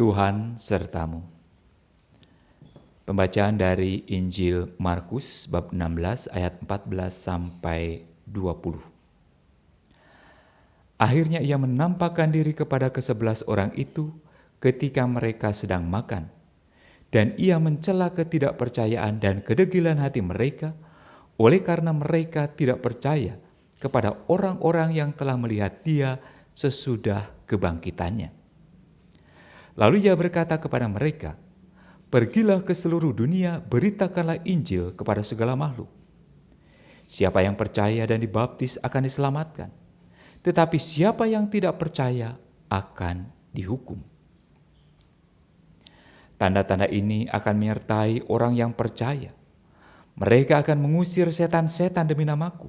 Tuhan sertamu. Pembacaan dari Injil Markus bab 16 ayat 14 sampai 20. Akhirnya ia menampakkan diri kepada ke-11 orang itu ketika mereka sedang makan. Dan ia mencela ketidakpercayaan dan kedegilan hati mereka oleh karena mereka tidak percaya kepada orang-orang yang telah melihat dia sesudah kebangkitannya. Lalu ia berkata kepada mereka, "Pergilah ke seluruh dunia, beritakanlah Injil kepada segala makhluk. Siapa yang percaya dan dibaptis akan diselamatkan, tetapi siapa yang tidak percaya akan dihukum. Tanda-tanda ini akan menyertai orang yang percaya. Mereka akan mengusir setan-setan demi namaku.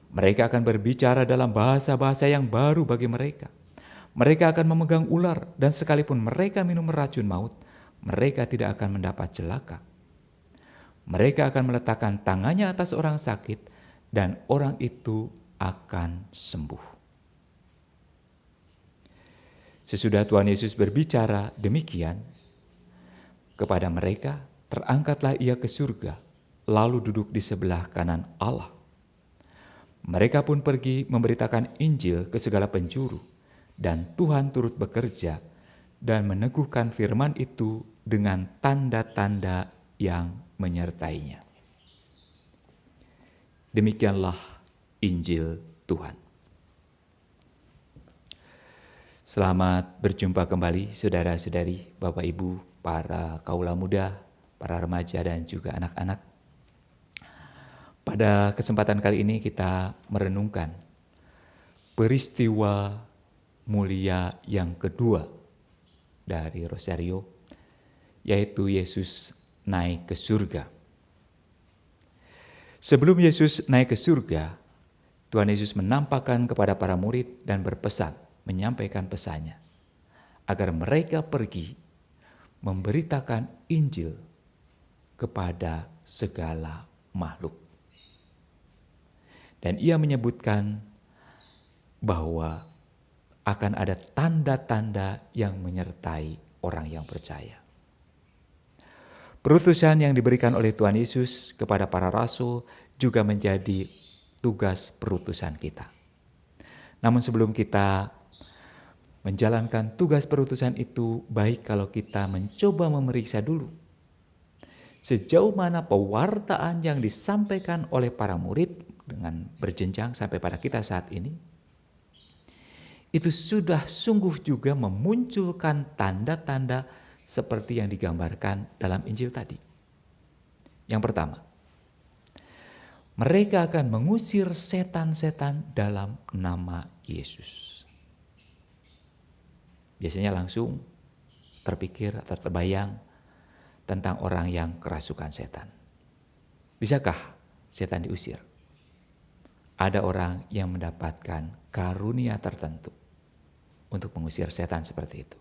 Mereka akan berbicara dalam bahasa-bahasa yang baru bagi mereka. Mereka akan memegang ular, dan sekalipun mereka minum racun maut, mereka tidak akan mendapat celaka. Mereka akan meletakkan tangannya atas orang sakit, dan orang itu akan sembuh." Sesudah Tuhan Yesus berbicara demikian kepada mereka, terangkatlah ia ke surga, lalu duduk di sebelah kanan Allah. Mereka pun pergi memberitakan Injil ke segala penjuru, dan Tuhan turut bekerja dan meneguhkan firman itu dengan tanda-tanda yang menyertainya. Demikianlah Injil Tuhan. Selamat berjumpa kembali saudara-saudari, Bapak Ibu, para kaula muda, para remaja dan juga anak-anak. Pada kesempatan kali ini kita merenungkan peristiwa mulia yang kedua dari Rosario, yaitu Yesus naik ke surga. Sebelum Yesus naik ke surga, Tuhan Yesus menampakkan kepada para murid dan berpesan, menyampaikan pesannya, agar mereka pergi memberitakan Injil kepada segala makhluk. Dan ia menyebutkan bahwa akan ada tanda-tanda yang menyertai orang yang percaya. Perutusan yang diberikan oleh Tuhan Yesus kepada para rasul juga menjadi tugas perutusan kita. Namun sebelum kita menjalankan tugas perutusan itu, baik kalau kita mencoba memeriksa dulu sejauh mana pewartaan yang disampaikan oleh para murid dengan berjenjang sampai pada kita saat ini, itu sudah sungguh juga memunculkan tanda-tanda seperti yang digambarkan dalam Injil tadi. Yang pertama, mereka akan mengusir setan-setan dalam nama Yesus. Biasanya langsung terpikir atau terbayang tentang orang yang kerasukan setan. Bisakah setan diusir? Ada orang yang mendapatkan karunia tertentu untuk mengusir setan seperti itu.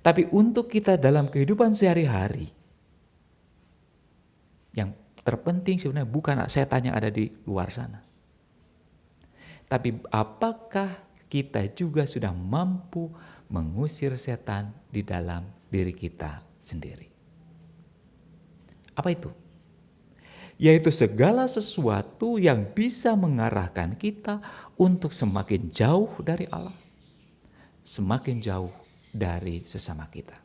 Tapi untuk kita dalam kehidupan sehari-hari, yang terpenting sebenarnya bukan setan yang ada di luar sana. Tapi apakah kita juga sudah mampu mengusir setan di dalam diri kita sendiri? Apa itu? Yaitu segala sesuatu yang bisa mengarahkan kita untuk semakin jauh dari Allah, semakin jauh dari sesama kita.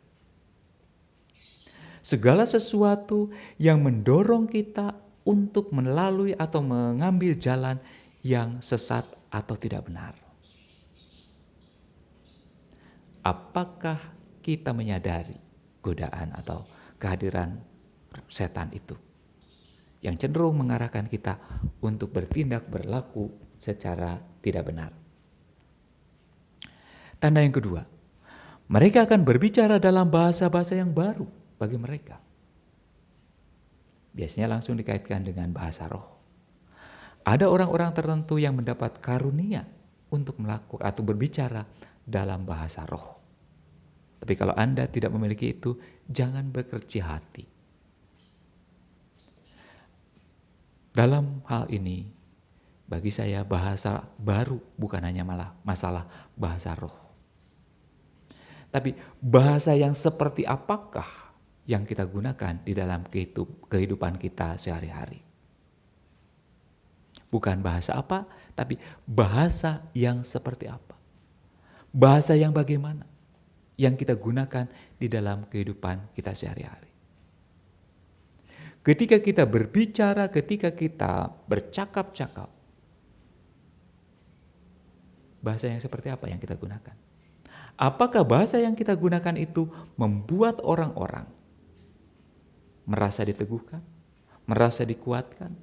Segala sesuatu yang mendorong kita untuk melalui atau mengambil jalan yang sesat atau tidak benar. Apakah kita menyadari godaan atau kehadiran setan itu yang cenderung mengarahkan kita untuk bertindak, berlaku secara tidak benar? Tanda yang kedua, mereka akan berbicara dalam bahasa-bahasa yang baru bagi mereka. Biasanya langsung dikaitkan dengan bahasa roh. Ada orang-orang tertentu yang mendapat karunia untuk melakukan atau berbicara dalam bahasa roh. Tapi kalau Anda tidak memiliki itu, jangan berkecil hati. Dalam hal ini, bagi saya bahasa baru bukan hanya malah masalah bahasa roh. Tapi bahasa yang seperti apakah yang kita gunakan di dalam kehidupan kita sehari-hari? Bukan bahasa apa, tapi bahasa yang seperti apa? Bahasa yang bagaimana yang kita gunakan di dalam kehidupan kita sehari-hari? Ketika kita berbicara, ketika kita bercakap-cakap, bahasa yang seperti apa yang kita gunakan? Apakah bahasa yang kita gunakan itu membuat orang-orang merasa diteguhkan, merasa dikuatkan,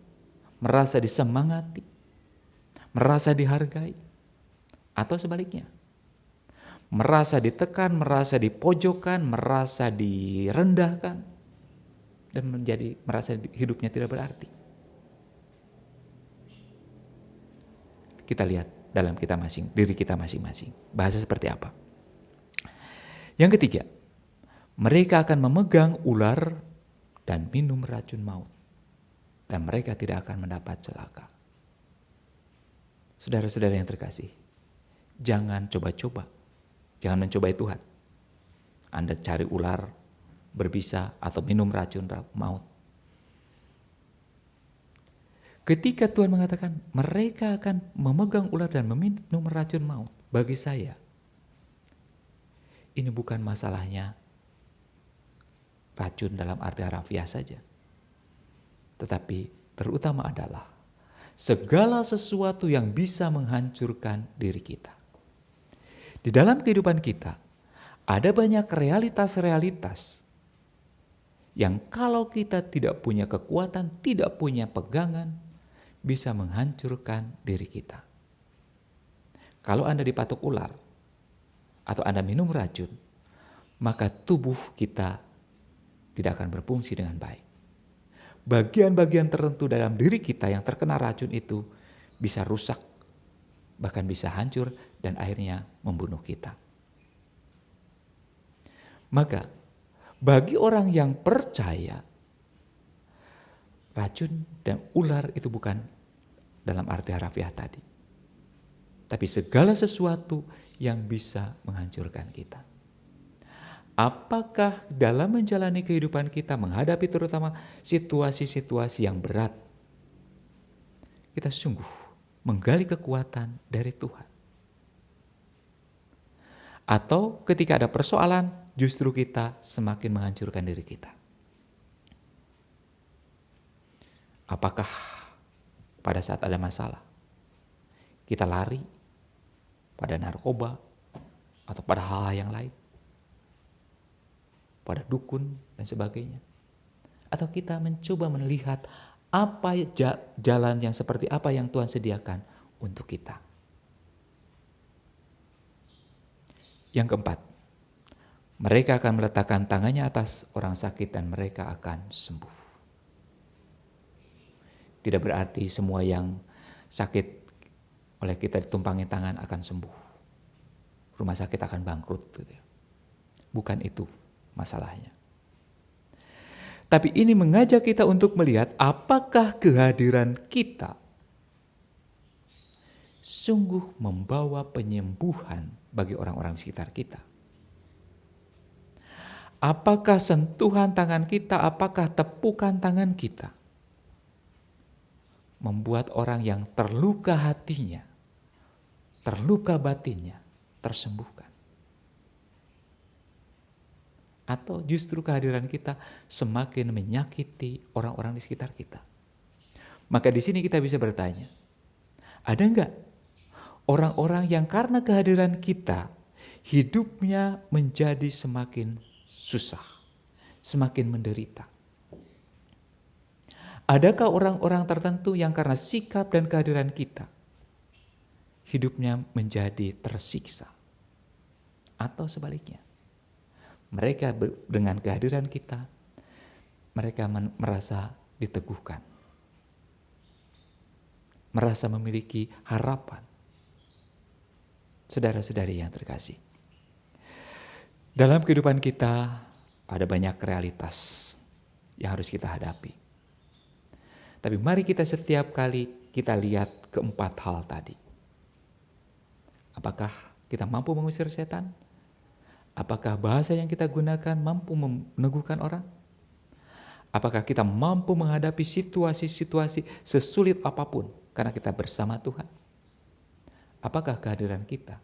merasa disemangati, merasa dihargai, atau sebaliknya? Merasa ditekan, merasa dipojokkan, merasa direndahkan, dan merasa hidupnya tidak berarti. Kita lihat dalam diri kita masing-masing. Bahasa seperti apa? Yang ketiga, mereka akan memegang ular dan minum racun maut, dan mereka tidak akan mendapat celaka. Saudara-saudara yang terkasih, jangan coba-coba, jangan mencobai Tuhan. Anda cari ular, berbisa, atau minum racun maut. Ketika Tuhan mengatakan mereka akan memegang ular dan meminum racun maut, bagi saya, ini bukan masalahnya racun dalam arti harafiah saja. Tetapi terutama adalah segala sesuatu yang bisa menghancurkan diri kita. Di dalam kehidupan kita, ada banyak realitas-realitas yang kalau kita tidak punya kekuatan, tidak punya pegangan, bisa menghancurkan diri kita. Kalau Anda dipatok ular, atau Anda minum racun, maka tubuh kita tidak akan berfungsi dengan baik. Bagian-bagian tertentu dalam diri kita yang terkena racun itu bisa rusak, bahkan bisa hancur dan akhirnya membunuh kita. Maka bagi orang yang percaya, racun dan ular itu bukan dalam arti harafiah tadi, tapi segala sesuatu yang bisa menghancurkan kita. Apakah dalam menjalani kehidupan kita, menghadapi terutama situasi-situasi yang berat, kita sungguh menggali kekuatan dari Tuhan? Atau ketika ada persoalan, justru kita semakin menghancurkan diri kita? Apakah pada saat ada masalah, kita lari pada narkoba atau pada hal-hal yang lain, pada dukun dan sebagainya? Atau kita mencoba melihat apa jalan yang seperti apa yang Tuhan sediakan untuk kita? Yang keempat, mereka akan meletakkan tangannya atas orang sakit dan mereka akan sembuh. Tidak berarti semua yang sakit oleh kita ditumpangi tangan akan sembuh. Rumah sakit akan bangkrut. Gitu. Bukan itu masalahnya. Tapi ini mengajak kita untuk melihat apakah kehadiran kita sungguh membawa penyembuhan bagi orang-orang sekitar kita. Apakah sentuhan tangan kita, apakah tepukan tangan kita membuat orang yang terluka hatinya, terluka batinnya, tersembuhkan? Atau justru kehadiran kita semakin menyakiti orang-orang di sekitar kita? Maka di sini kita bisa bertanya, ada enggak orang-orang yang karena kehadiran kita hidupnya menjadi semakin susah, semakin menderita? Adakah orang-orang tertentu yang karena sikap dan kehadiran kita hidupnya menjadi tersiksa? Atau sebaliknya, mereka dengan kehadiran kita, mereka merasa diteguhkan, merasa memiliki harapan. Saudara-saudari yang terkasih, dalam kehidupan kita ada banyak realitas yang harus kita hadapi. Tapi mari kita setiap kali kita lihat keempat hal tadi. Apakah kita mampu mengusir setan? Apakah bahasa yang kita gunakan mampu meneguhkan orang? Apakah kita mampu menghadapi situasi-situasi sesulit apapun karena kita bersama Tuhan? Apakah kehadiran kita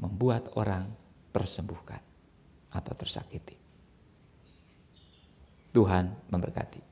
membuat orang tersembuhkan atau tersakiti? Tuhan memberkati.